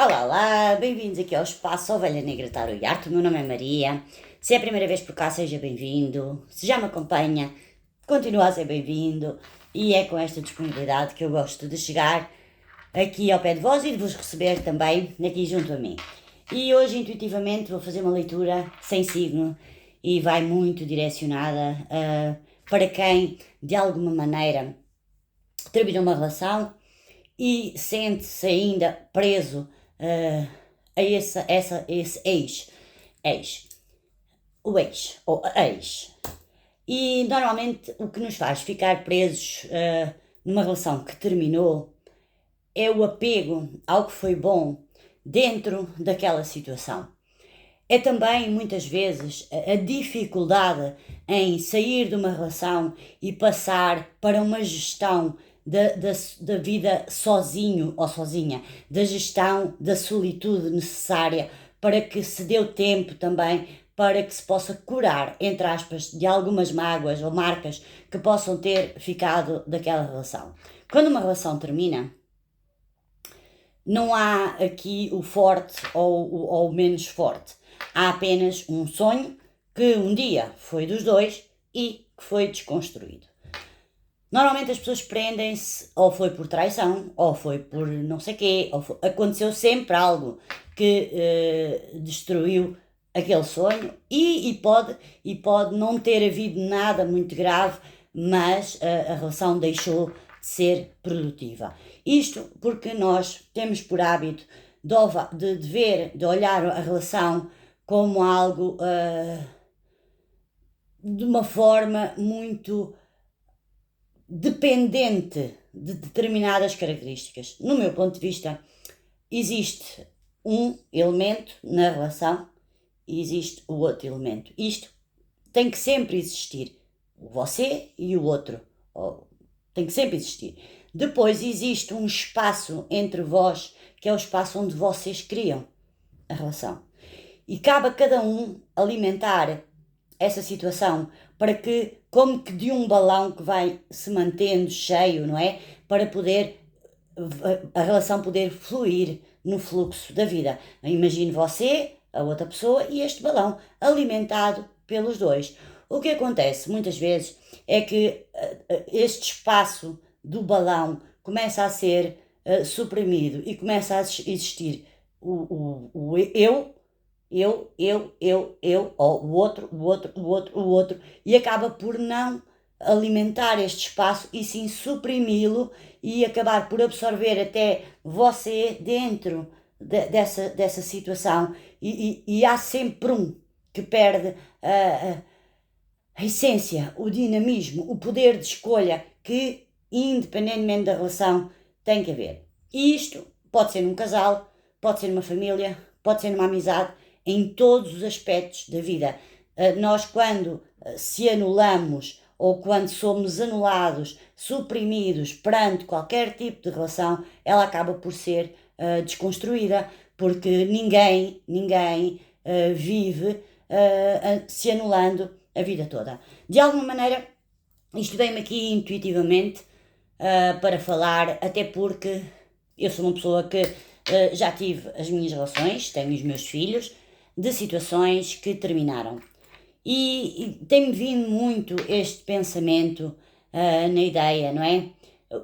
Olá, olá, bem-vindos aqui ao Espaço Ovelha Negra Tarot e Arte. O meu nome é Maria. Se é a primeira vez por cá, seja bem-vindo. Se já me acompanha, continua a ser bem-vindo. E é com esta disponibilidade que eu gosto de chegar aqui ao pé de vós e de vos receber também aqui junto a mim. E hoje, intuitivamente, vou fazer uma leitura sem signo e vai muito direcionada para quem, de alguma maneira, terminou uma relação e sente-se ainda preso a esse ex, o ex, ou a ex. E normalmente o que nos faz ficar presos numa relação que terminou é o apego ao que foi bom dentro daquela situação. É também, muitas vezes, a dificuldade em sair de uma relação e passar para uma gestão da vida sozinho ou sozinha, da gestão da solitude necessária para que se dê o tempo também para que se possa curar, entre aspas, de algumas mágoas ou marcas que possam ter ficado daquela relação. Quando uma relação termina, não há aqui o forte ou o menos forte. Há apenas um sonho que um dia foi dos dois e que foi desconstruído. Normalmente as pessoas prendem-se, ou foi por traição, ou foi por não sei quê, aconteceu sempre algo que destruiu aquele sonho e pode não ter havido nada muito grave, mas a relação deixou de ser produtiva. Isto porque nós temos por hábito de olhar a relação como algo de uma forma muito dependente de determinadas características. No meu ponto de vista, existe um elemento na relação e existe o outro elemento. Isto tem que sempre existir. Você e o outro. Tem que sempre existir. Depois existe um espaço entre vós, que é o espaço onde vocês criam a relação. E cabe a cada um alimentar essa situação para que, como que de um balão que vai se mantendo cheio, não é? Para poder a relação poder fluir no fluxo da vida. Imagine você, a outra pessoa e este balão alimentado pelos dois. O que acontece muitas vezes é que este espaço do balão começa a ser suprimido e começa a existir o eu, ou o outro, e acaba por não alimentar este espaço e sim suprimi-lo e acabar por absorver até você dentro dessa situação e há sempre um que perde a essência, o dinamismo, o poder de escolha que, independentemente da relação, tem que haver. E isto pode ser num casal, pode ser numa família, pode ser numa amizade, em todos os aspectos da vida. Nós, quando se anulamos ou quando somos anulados, suprimidos perante qualquer tipo de relação, ela acaba por ser desconstruída, porque ninguém vive se anulando a vida toda. De alguma maneira, isto vem-me aqui intuitivamente para falar, até porque eu sou uma pessoa que já tive as minhas relações, tenho os meus filhos, de situações que terminaram. E tem-me vindo muito este pensamento na ideia, não é?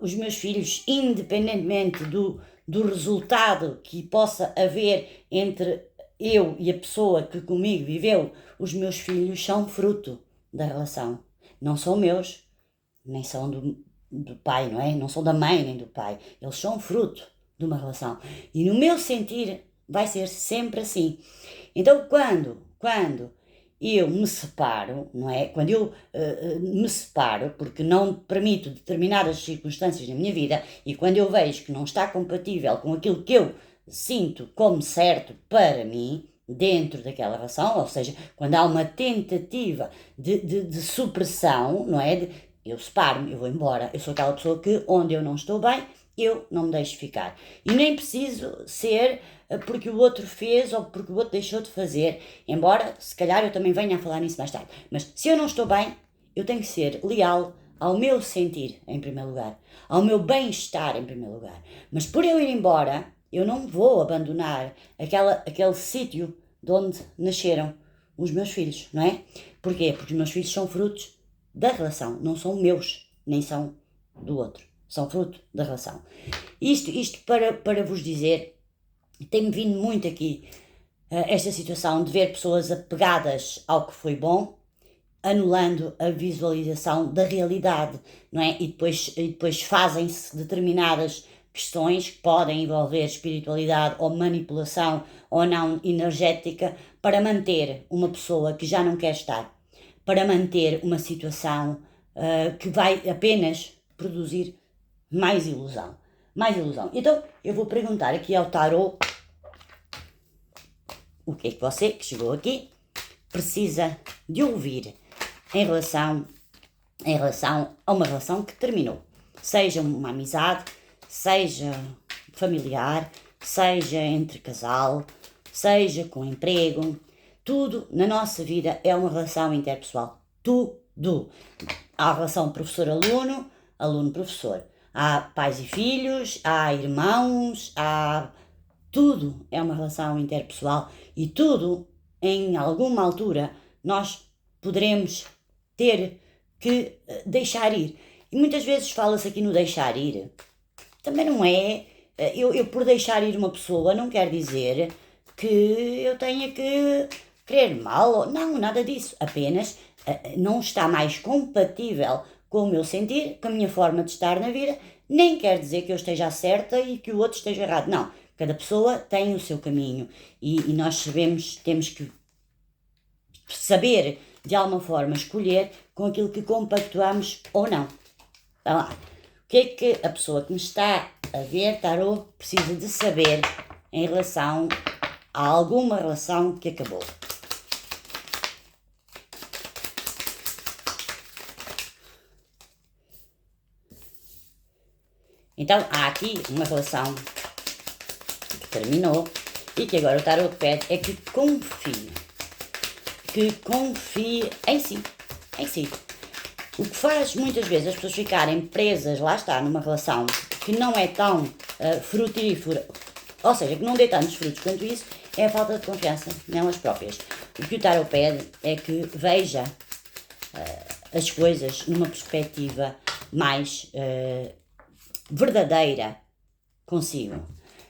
Os meus filhos, independentemente do resultado que possa haver entre eu e a pessoa que comigo viveu, os meus filhos são fruto da relação. Não são meus, nem são do pai, não é? Não são da mãe nem do pai. Eles são fruto de uma relação. E no meu sentir vai ser sempre assim. Então quando eu me separo, não é? Quando eu me separo porque não permito determinadas circunstâncias na minha vida e quando eu vejo que não está compatível com aquilo que eu sinto como certo para mim, dentro daquela relação, ou seja, quando há uma tentativa de supressão, não é? Eu separo-me, eu vou embora. Eu sou aquela pessoa que, onde eu não estou bem, eu não me deixo ficar. E nem preciso ser porque o outro fez ou porque o outro deixou de fazer. Embora, se calhar, eu também venha a falar nisso mais tarde. Mas se eu não estou bem, eu tenho que ser leal ao meu sentir, em primeiro lugar. Ao meu bem-estar, em primeiro lugar. Mas por eu ir embora, Eu não vou abandonar aquele sítio de onde nasceram os meus filhos, não é? Porquê? Porque os meus filhos são frutos da relação, não são meus, nem são do outro. São fruto da relação. Isto para vos dizer, tem-me vindo muito aqui esta situação de ver pessoas apegadas ao que foi bom, anulando a visualização da realidade, não é? E depois fazem-se determinadas questões que podem envolver espiritualidade ou manipulação ou não energética para manter uma pessoa que já não quer estar, para manter uma situação que vai apenas produzir mais ilusão. Mais ilusão. Então, eu vou perguntar aqui ao tarot o que é que você, que chegou aqui, precisa de ouvir em relação a uma relação que terminou. Seja uma amizade, seja familiar, seja entre casal, seja com emprego. Tudo na nossa vida é uma relação interpessoal. Tudo. Há a relação professor-aluno, aluno-professor. Há pais e filhos, há irmãos, há... Tudo é uma relação interpessoal e tudo, em alguma altura, nós poderemos ter que deixar ir. E muitas vezes fala-se aqui no deixar ir. Também não é... Eu por deixar ir uma pessoa não quer dizer que eu tenha que querer mal. Não, nada disso. Apenas não está mais compatível com o meu sentir, com a minha forma de estar na vida. Nem quer dizer que eu esteja certa e que o outro esteja errado. Não. Cada pessoa tem o seu caminho e nós temos que saber, de alguma forma, escolher com aquilo que compactuamos ou não. Está lá. O que é que a pessoa que me está a ver, tarot, precisa de saber em relação a alguma relação que acabou? Então, há aqui uma relação que terminou e que agora o tarot pede é que confie em si, O que faz muitas vezes as pessoas ficarem presas, lá está, numa relação que não é tão frutífera, ou seja, que não dê tantos frutos quanto isso, é a falta de confiança nelas próprias. O que o tarot pede é que veja as coisas numa perspectiva mais verdadeira consigo.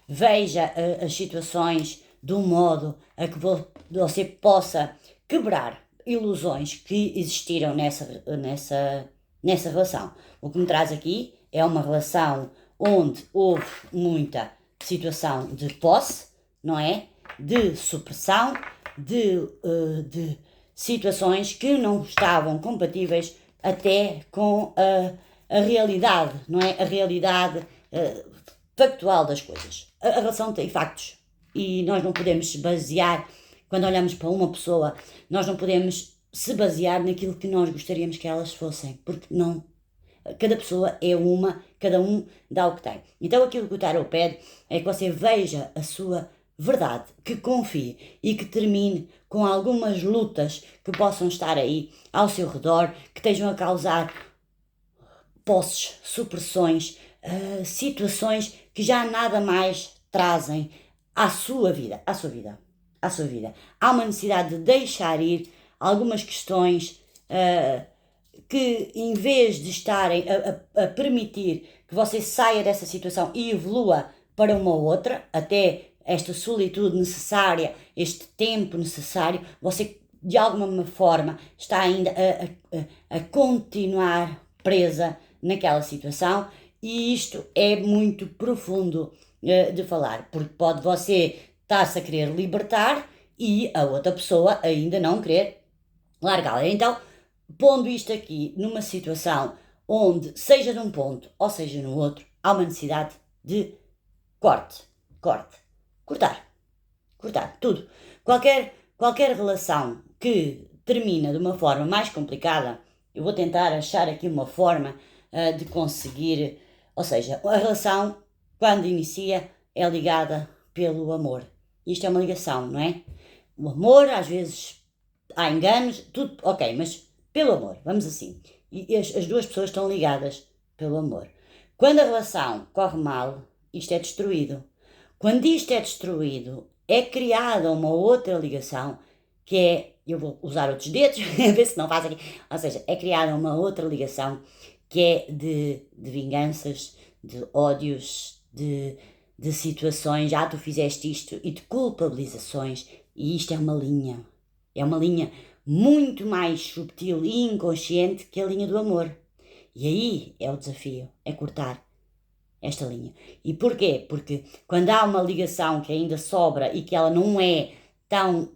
Veja as situações de um modo a que você possa quebrar ilusões que existiram nessa relação. O que me traz aqui é uma relação onde houve muita situação de posse, não é? De supressão, de situações que não estavam compatíveis até com a realidade, não é? A realidade factual das coisas. A relação tem factos e nós não podemos se basear, quando olhamos para uma pessoa, nós não podemos se basear naquilo que nós gostaríamos que elas fossem, porque não. Cada pessoa é uma, cada um dá o que tem. Então aquilo que o tarot pede é que você veja a sua verdade, que confie e que termine com algumas lutas que possam estar aí ao seu redor, que estejam a causar posses, supressões, situações que já nada mais trazem à sua vida. Há uma necessidade de deixar ir algumas questões que, em vez de estarem a permitir que você saia dessa situação e evolua para uma outra, até esta solitude necessária, este tempo necessário, você de alguma forma está ainda a continuar presa naquela situação, e isto é muito profundo de falar, porque pode você estar-se a querer libertar e a outra pessoa ainda não querer largá-la. Então, pondo isto aqui numa situação onde, seja num ponto ou seja no outro, há uma necessidade de cortar tudo. Qualquer relação que termina de uma forma mais complicada, eu vou tentar achar aqui uma forma de conseguir, ou seja, a relação, quando inicia, é ligada pelo amor. Isto é uma ligação, não é? O amor, às vezes, há enganos, tudo, ok, mas pelo amor, vamos assim. E as duas pessoas estão ligadas pelo amor. Quando a relação corre mal, isto é destruído. Quando isto é destruído, é criada uma outra ligação, que é, eu vou usar outros dedos, a ver se não faz aqui, ou seja, é criada uma outra ligação, que é de vinganças, de ódios, de situações, tu fizeste isto, e de culpabilizações, e isto é uma linha muito mais subtil e inconsciente que a linha do amor. E aí é o desafio, é cortar esta linha. E porquê? Porque quando há uma ligação que ainda sobra e que ela não é tão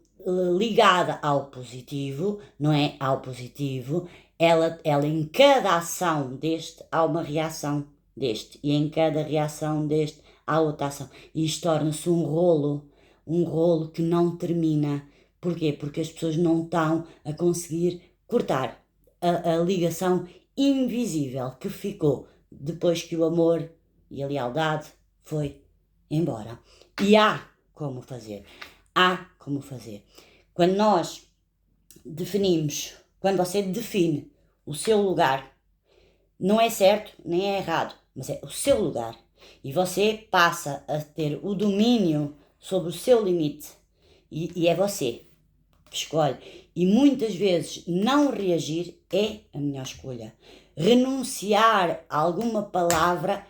ligada ao positivo, não é ao positivo, ela em cada ação deste há uma reação deste, e em cada reação deste há outra ação. E isto torna-se um rolo que não termina. Porquê? Porque as pessoas não estão a conseguir cortar a ligação invisível que ficou depois que o amor e a lealdade foi embora. E há como fazer. Quando nós definimos, quando você define o seu lugar, não é certo nem é errado, mas é o seu lugar. E você passa a ter o domínio sobre o seu limite. E é você que escolhe. E muitas vezes não reagir é a melhor escolha. Renunciar a alguma palavra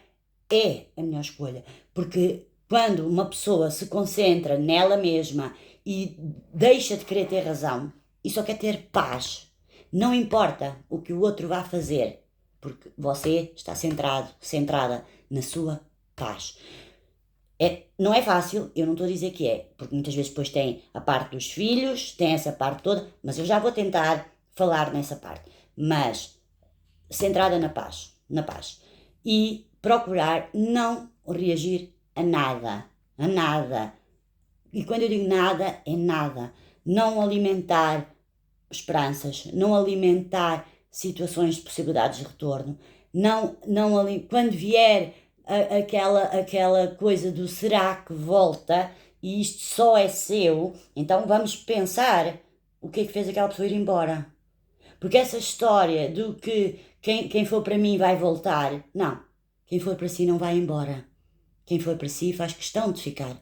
é a melhor escolha. Porque quando uma pessoa se concentra nela mesma e deixa de querer ter razão e só quer ter paz, não importa o que o outro vá fazer, porque você está centrada na sua paz. Não é fácil, eu não estou a dizer que é, porque muitas vezes depois tem a parte dos filhos, tem essa parte toda, mas eu já vou tentar falar nessa parte. Mas centrada na paz. E procurar não reagir a nada. E quando eu digo nada, é nada. Não alimentar esperanças, não alimentar situações de possibilidades de retorno. Quando vier aquela coisa do será que volta e isto só é seu, então vamos pensar o que é que fez aquela pessoa ir embora. Porque essa história do que quem for para mim vai voltar, não. Quem for para si não vai embora. Quem for para si faz questão de ficar.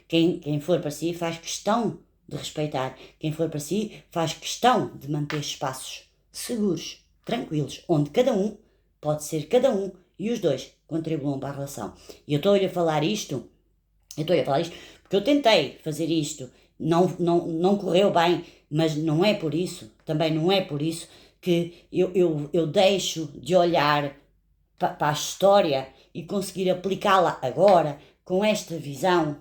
Quem for para si faz questão de respeitar. Quem for para si faz questão de manter espaços seguros, tranquilos, onde cada um pode ser cada um e os dois contribuam para a relação. E eu estou-lhe a falar isto porque eu tentei fazer isto, não correu bem, mas não é por isso, também não é por isso que eu deixo de olhar para a história e conseguir aplicá-la agora com esta visão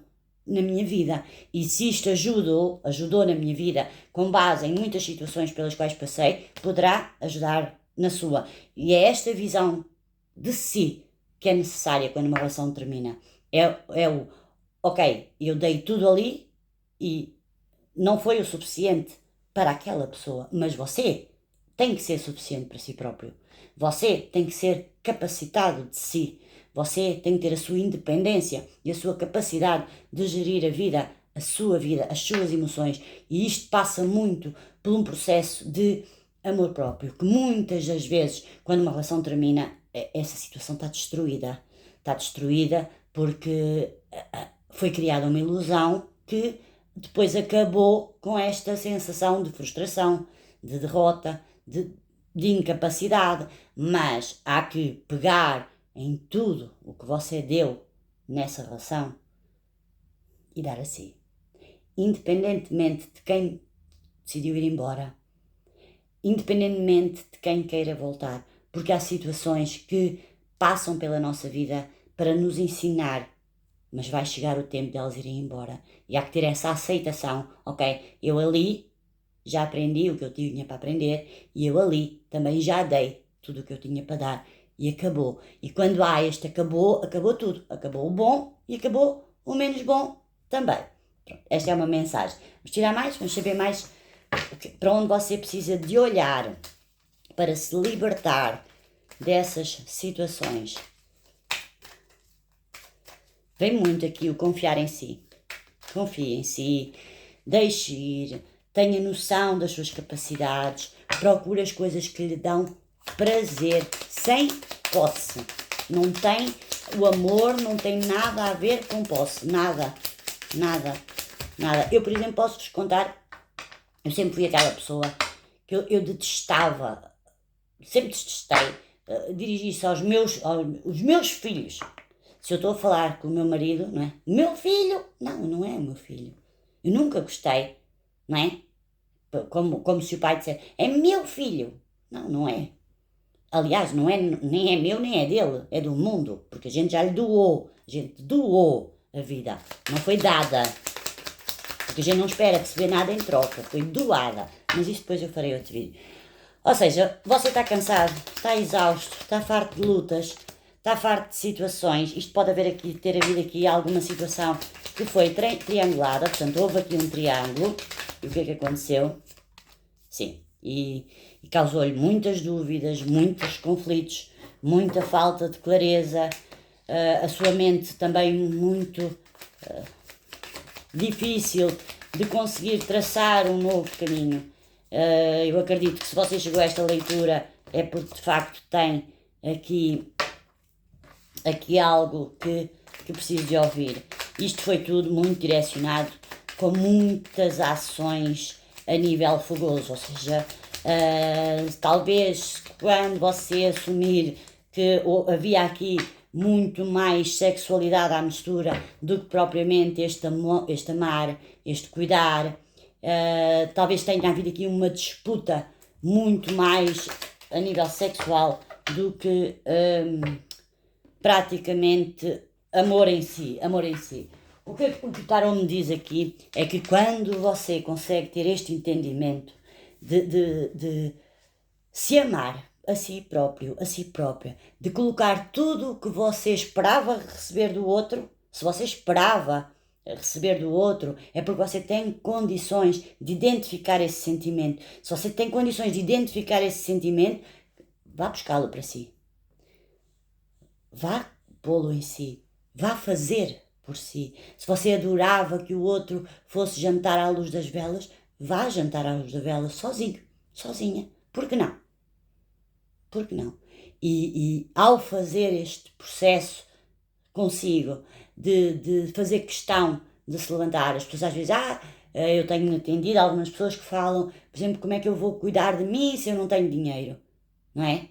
na minha vida. E se isto ajudou na minha vida com base em muitas situações pelas quais passei, poderá ajudar na sua. E é esta visão de si que é necessária quando uma relação termina. Ok, eu dei tudo ali e não foi o suficiente para aquela pessoa, mas você tem que ser suficiente para si próprio. Você tem que ser capacitado de si. Você tem que ter a sua independência e a sua capacidade de gerir a vida, a sua vida, as suas emoções. E isto passa muito por um processo de amor próprio, que muitas das vezes, quando uma relação termina, essa situação está destruída. Está destruída porque foi criada uma ilusão que depois acabou com esta sensação de frustração, de derrota, de incapacidade. Mas há que pegar em tudo o que você deu nessa relação e dar a si. Independentemente de quem decidiu ir embora, independentemente de quem queira voltar, porque há situações que passam pela nossa vida para nos ensinar, mas vai chegar o tempo de elas irem embora. E há que ter essa aceitação. Ok, eu ali já aprendi o que eu tinha para aprender e eu ali também já dei tudo o que eu tinha para dar e acabou. E quando há este acabou tudo. Acabou o bom e acabou o menos bom também. Pronto, esta é uma mensagem. Vamos tirar mais? Vamos saber mais para onde você precisa de olhar para se libertar dessas situações. Vem muito aqui o confiar em si. Confie em si, deixe ir, tenha noção das suas capacidades, procure as coisas que lhe dão prazer, sem posse. Não tem o amor não tem nada a ver com posse, nada. Eu, por exemplo, posso-vos contar, eu sempre fui aquela pessoa que eu detestava, sempre detestei, dirigir-se aos meus filhos. Se eu estou a falar com o meu marido, não é? Meu filho? Não é o meu filho. Eu nunca gostei, não é? Como se o pai dissesse, é meu filho. Não é. Aliás, não é, nem é meu, nem é dele, é do mundo, porque a gente já lhe doou, a gente doou a vida, não foi dada, porque a gente não espera receber nada em troca, foi doada, mas isso depois eu farei outro vídeo. Ou seja, você está cansado, está exausto, está farto de lutas, está farto de situações, isto pode ter havido aqui alguma situação que foi triangulada, portanto houve aqui um triângulo, e o que é que aconteceu? Sim, e causou-lhe muitas dúvidas, muitos conflitos, muita falta de clareza, a sua mente também muito difícil de conseguir traçar um novo caminho. Eu acredito que se você chegou a esta leitura é porque de facto tem aqui algo que preciso de ouvir. Isto foi tudo muito direcionado, com muitas ações a nível fogoso, ou seja, talvez quando você assumir que havia aqui muito mais sexualidade à mistura do que propriamente este amar, este cuidar, talvez tenha havido aqui uma disputa muito mais a nível sexual do que praticamente amor em si. O que o Tarot me diz aqui é que quando você consegue ter este entendimento de se amar a si próprio, a si própria, de colocar tudo o que você esperava receber do outro, se você esperava receber do outro, é porque você tem condições de identificar esse sentimento. Se você tem condições de identificar esse sentimento, vá buscá-lo para si. Vá pô-lo em si. Vá fazer por si. Se você adorava que o outro fosse jantar à luz das velas, vá jantar à luz das velas sozinho, sozinha. Por que não? Por que não? E ao fazer este processo consigo de fazer questão de se levantar, as pessoas às vezes, eu tenho atendido algumas pessoas que falam, por exemplo, como é que eu vou cuidar de mim se eu não tenho dinheiro, não é?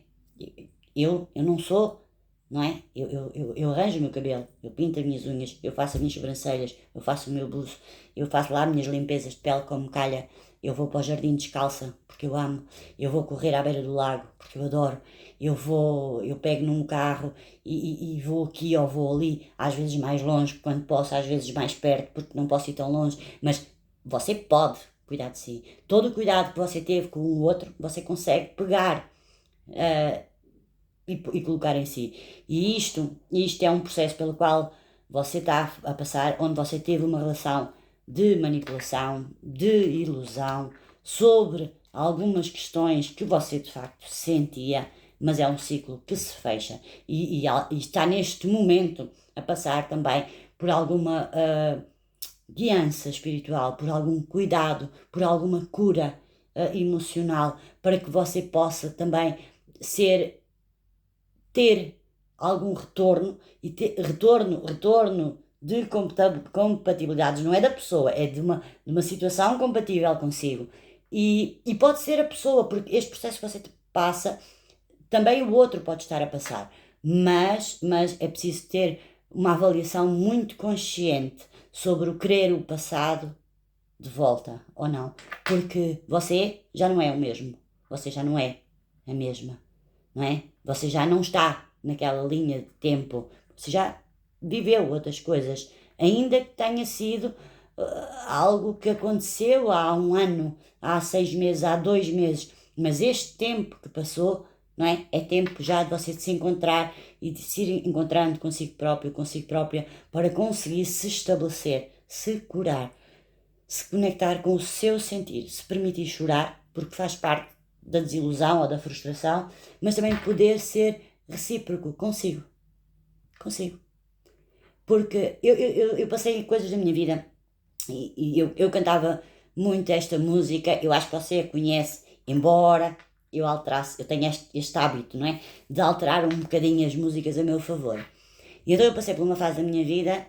Eu não sou, não é? Eu arranjo o meu cabelo, eu pinto as minhas unhas, eu faço as minhas sobrancelhas, eu faço o meu buço, eu faço lá as minhas limpezas de pele como calha, eu vou para o jardim descalça porque eu amo, eu vou correr à beira do lago porque eu adoro, eu pego num carro e vou aqui ou vou ali, às vezes mais longe quando posso, às vezes mais perto porque não posso ir tão longe, mas você pode cuidar de si. Todo o cuidado que você teve com o outro, você consegue pegar e colocar em si. E isto é um processo pelo qual você está a passar, onde você teve uma relação de manipulação, de ilusão, sobre algumas questões que você de facto sentia, mas é um ciclo que se fecha e está neste momento a passar também por alguma guiança espiritual, por algum cuidado, por alguma cura emocional, para que você possa também ter algum retorno e ter retorno de compatibilidades, não é da pessoa, é de uma situação compatível consigo. E pode ser a pessoa, porque este processo que você passa, também o outro pode estar a passar. Mas é preciso ter uma avaliação muito consciente sobre o querer o passado de volta ou não. Porque você já não é o mesmo. Você já não é a mesma. Não é? Você já não está naquela linha de tempo. Você já viveu outras coisas. Ainda que tenha sido algo que aconteceu há 1 ano, há 6 meses, há 2 meses. Mas este tempo que passou, não é? É tempo já de você se encontrar e de se ir encontrando consigo próprio, consigo própria, para conseguir se estabelecer, se curar, se conectar com o seu sentir, se permitir chorar, porque faz parte da desilusão ou da frustração, mas também poder ser recíproco consigo. Porque eu passei coisas da minha vida e eu cantava muito esta música, eu acho que você a conhece, embora eu tenho este hábito, não é? De alterar um bocadinho as músicas a meu favor. E então eu passei por uma fase da minha vida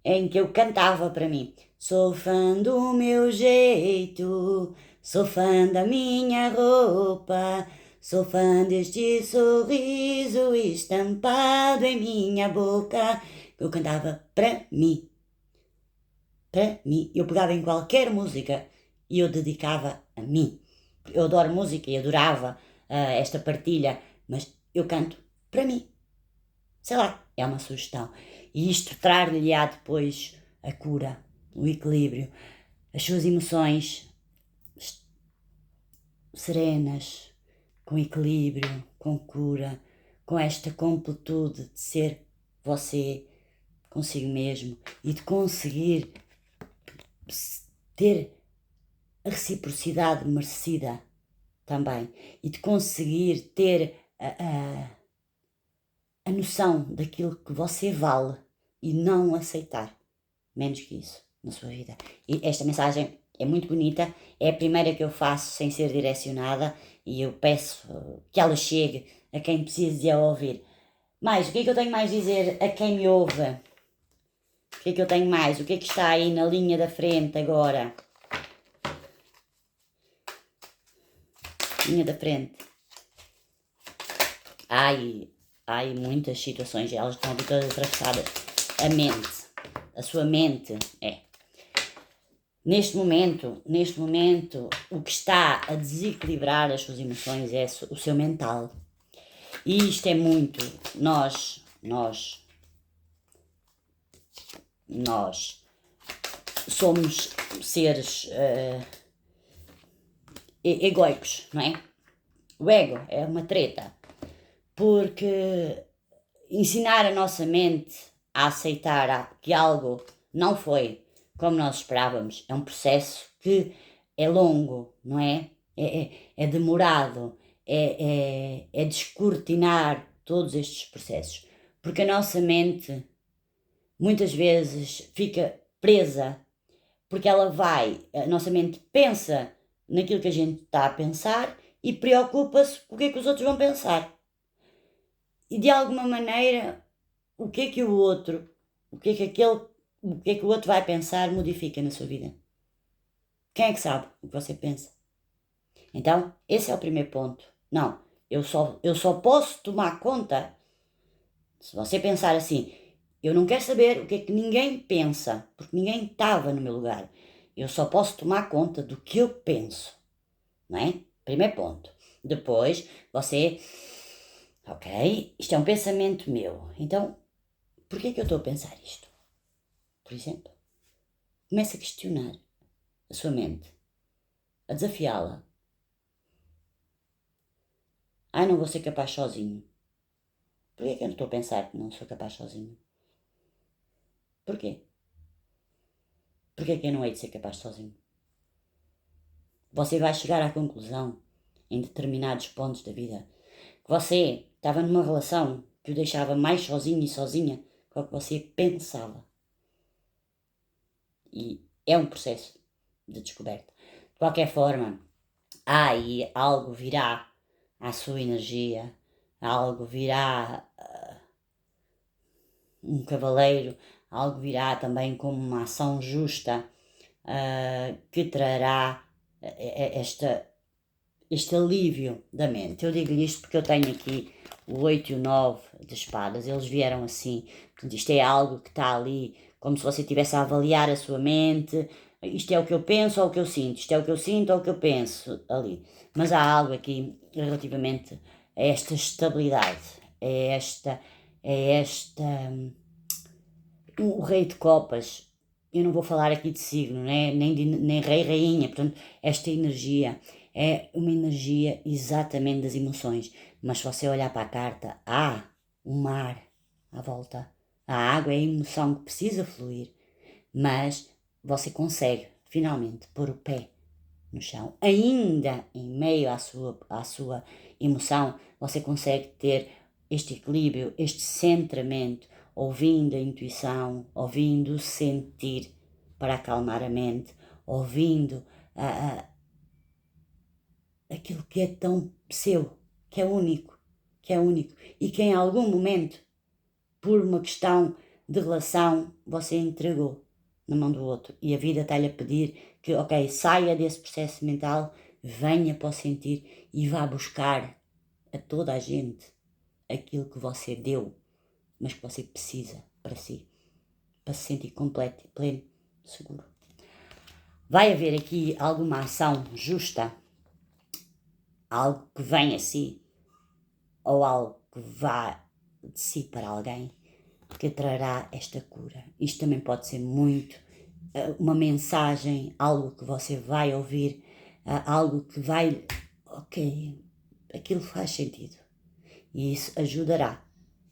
em que eu cantava para mim. Sou fã do meu jeito, sou fã da minha roupa, sou fã deste sorriso estampado em minha boca. Eu cantava para mim. Para mim. Eu pegava em qualquer música e eu dedicava a mim. Eu adoro música e adorava esta partilha, mas eu canto para mim. Sei lá, é uma sugestão. E isto trar-lhe-á depois a cura, o equilíbrio, as suas emoções serenas, com equilíbrio, com cura, com esta completude de ser você consigo mesmo e de conseguir ter a reciprocidade merecida também e de conseguir ter a noção daquilo que você vale e não aceitar menos que isso na sua vida. E esta mensagem é muito bonita, é a primeira que eu faço sem ser direcionada e eu peço que ela chegue a quem precise de a ouvir. Mas o que é que eu tenho mais a dizer a quem me ouve? O que é que eu tenho mais? O que é que está aí na linha da frente agora? Linha da frente. Ai, muitas situações, elas estão ali todas atravessadas. A mente, a sua mente, Neste momento, o que está a desequilibrar as suas emoções é o seu mental. E isto é muito, nós somos seres egoicos, não é? O ego é uma treta, porque ensinar a nossa mente a aceitar que algo não foi como nós esperávamos é um processo que é longo, não é? É demorado, é descortinar todos estes processos, porque a nossa mente muitas vezes fica presa, porque a nossa mente pensa naquilo que a gente está a pensar e preocupa-se com o que é que os outros vão pensar. E de alguma maneira, o que é que o outro vai pensar modifica na sua vida? Quem é que sabe o que você pensa? Então, esse é o primeiro ponto. Não, eu só posso tomar conta se você pensar assim. Eu não quero saber o que é que ninguém pensa, porque ninguém estava no meu lugar. Eu só posso tomar conta do que eu penso, não é? Primeiro ponto. Depois, você, ok, isto é um pensamento meu. Então, por que é que eu estou a pensar isto? Por exemplo, comece a questionar a sua mente, a desafiá-la. Ai, não vou ser capaz sozinho. Porquê que eu não estou a pensar que não sou capaz sozinho? Porquê? Porquê que eu não hei de ser capaz sozinho? Você vai chegar à conclusão, em determinados pontos da vida, que você estava numa relação que o deixava mais sozinho e sozinha com o que você pensava. E é um processo de descoberta. De qualquer forma, aí algo virá à sua energia, algo virá um cavaleiro, algo virá também como uma ação justa que trará este alívio da mente. Eu digo-lhe isto porque eu tenho aqui o 8 e o 9 de espadas, eles vieram assim. Portanto, isto é algo que está ali, como se você estivesse a avaliar a sua mente. Isto é o que eu penso ou o que eu sinto, isto é o que eu sinto ou o que eu penso ali. Mas há algo aqui relativamente a esta estabilidade, o rei de copas. Eu não vou falar aqui de signo, né? nem rei, rainha, portanto, esta energia é uma energia exatamente das emoções. Mas se você olhar para a carta, há um mar à volta. A água é a emoção que precisa fluir, mas você consegue finalmente pôr o pé no chão. Ainda em meio à sua emoção, você consegue ter este equilíbrio, este centramento, ouvindo a intuição, ouvindo o sentir para acalmar a mente, ouvindo aquilo que é tão seu, que é único, e que em algum momento por uma questão de relação, você entregou na mão do outro. E a vida está-lhe a pedir que, ok, saia desse processo mental, venha para o sentir e vá buscar a toda a gente aquilo que você deu, mas que você precisa para si, para se sentir completo, pleno, seguro. Vai haver aqui alguma ação justa, algo que vem a si, ou algo que vá de si para alguém, que trará esta cura. Isto também pode ser muito uma mensagem, algo que você vai ouvir, algo que vai, ok, aquilo faz sentido. E isso ajudará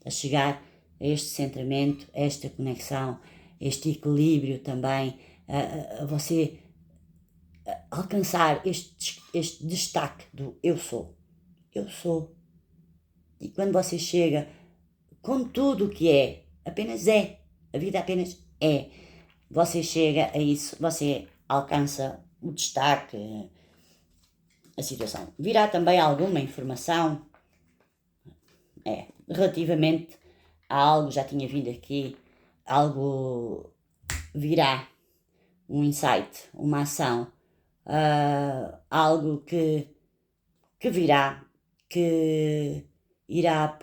a chegar a este centramento, a esta conexão, a este equilíbrio também, a você alcançar este destaque do eu sou. Eu sou. E quando você chega com tudo o que é, apenas é, a vida apenas é, você chega a isso, você alcança o destaque, a situação. Virá também alguma informação, relativamente a algo, já tinha vindo aqui, algo virá, um insight, uma ação, algo que virá, que irá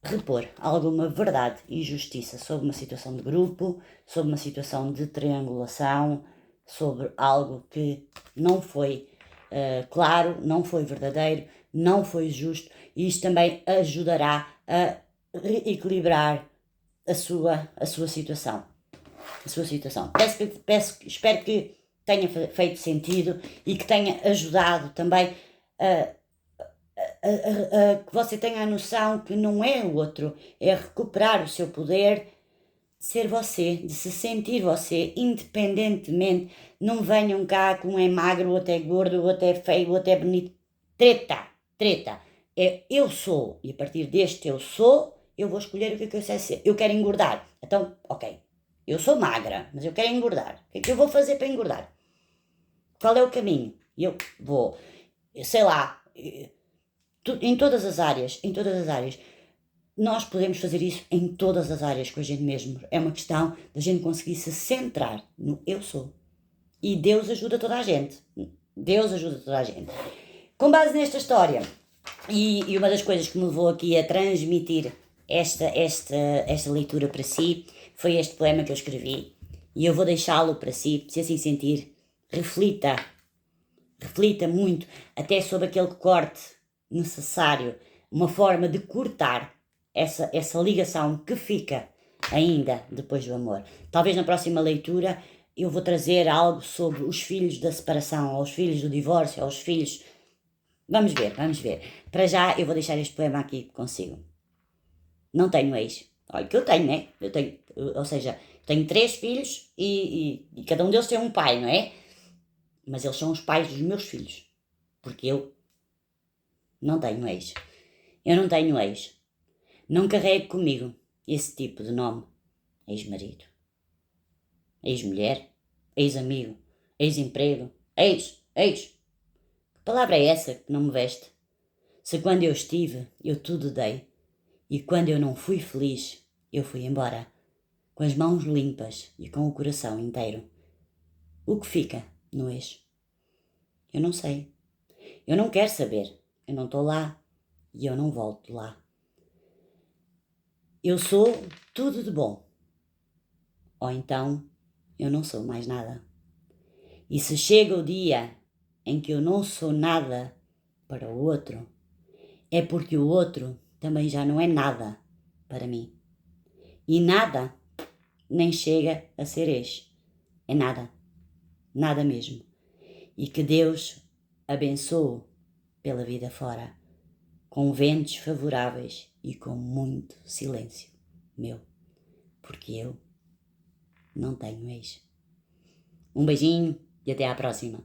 repor alguma verdade e justiça sobre uma situação de grupo, sobre uma situação de triangulação, sobre algo que não foi claro, não foi verdadeiro, não foi justo, e isto também ajudará a equilibrar a sua situação. Espero que tenha feito sentido e que tenha ajudado também que você tenha a noção que não é o outro, é recuperar o seu poder de ser você, de se sentir você, independentemente. Não venham cá que um é magro, o outro é gordo, o outro é feio, o outro é bonito. Treta. É eu sou, e a partir deste eu sou, eu vou escolher o que é que eu sei ser. Eu quero engordar. Então, ok, eu sou magra, mas eu quero engordar. O que é que eu vou fazer para engordar? Qual é o caminho? Eu vou, sei lá, em todas as áreas. Nós podemos fazer isso em todas as áreas com a gente mesmo. É uma questão da gente conseguir se centrar no eu sou. E Deus ajuda toda a gente. Com base nesta história, e uma das coisas que me levou aqui a transmitir esta leitura para si, foi este poema que eu escrevi. E eu vou deixá-lo para si, se assim sentir. Reflita muito, até sobre aquele corte necessário, uma forma de cortar essa ligação que fica ainda depois do amor. Talvez na próxima leitura eu vou trazer algo sobre os filhos da separação, ou os filhos do divórcio, ou os filhos... Vamos ver. Para já eu vou deixar este poema aqui consigo. Não tenho ex. Olha, que eu tenho, né? Tenho 3 filhos e cada um deles tem um pai, não é? Mas eles são os pais dos meus filhos. Porque eu não tenho ex. Não carrego comigo esse tipo de nome. Ex-marido, ex-mulher, ex-amigo, ex-emprego, ex. Que palavra é essa que não me veste? Se quando eu estive, eu tudo dei. E quando eu não fui feliz, eu fui embora. Com as mãos limpas e com o coração inteiro. O que fica no ex? Eu não sei. Eu não quero saber. Eu não estou lá e eu não volto lá. Eu sou tudo de bom. Ou então, eu não sou mais nada. E se chega o dia em que eu não sou nada para o outro, é porque o outro também já não é nada para mim. E nada nem chega a ser ex. É nada. Nada mesmo. E que Deus abençoe pela vida fora, com ventos favoráveis e com muito silêncio meu, porque eu não tenho ex. Um beijinho e até à próxima.